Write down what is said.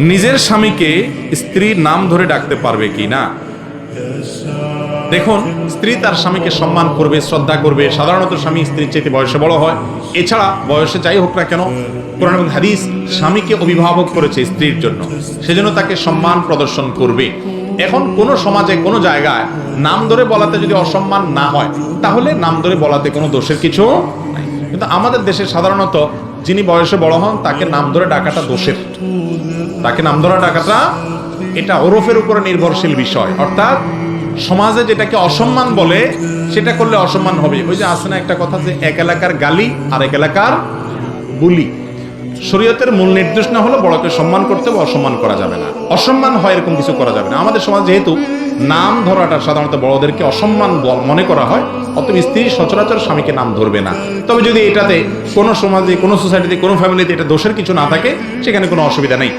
নিজের স্বামীকে স্ত্রীর নাম ধরে ডাকতে পারবে কি না? দেখুন, স্ত্রী তার স্বামীকে সম্মান করবে, শ্রদ্ধা করবে। সাধারণত স্বামী স্ত্রীর চাইতে বয়সে বড় হয়। এছাড়া বয়সে যাই হোক না কেন, কোরআন এবং হাদিস স্বামীকে অভিভাবক করেছে স্ত্রীর জন্য, সেজন্য তাকে সম্মান প্রদর্শন করবে। এখন কোন সমাজে কোন জায়গায় নাম ধরে বলাতে যদি অসম্মান না হয়, তাহলে নাম ধরে বলাতে কোনো দোষের কিছু নাই। কিন্তু আমাদের দেশে সাধারণত যিনি বয়সে বড় হন তাকে নাম ধরে ডাকাটা দোষের। তাকে নাম ধরে ডাকাটা এটা ওরফের উপরে নির্ভরশীল বিষয়। অর্থাৎ সমাজে যেটাকে অসম্মান বলে সেটা করলে অসম্মান হবে। ওই যে আছে না একটা কথা, যে এক এলাকার গালি আর এক এলাকার বুলি। শরীয়তের মূল নির্দেশ না হলো বড়কে সম্মান করতে বা অসম্মান করা যাবে না, অসম্মান হয় এরকম কিছু করা যাবে না। আমাদের সমাজ যেহেতু নাম ধরাটা সাধারণত বড়দেরকে অসম্মান মনে করা হয়, অতএব স্ত্রী সচরাচর স্বামীকে নাম ধরবে না। তবে যদি এটাতে কোনো সমাজে, কোনো সোসাইটিতে, কোনো ফ্যামিলিতে এটা দোষের কিছু না থাকে, সেখানে কোনো অসুবিধা নেই।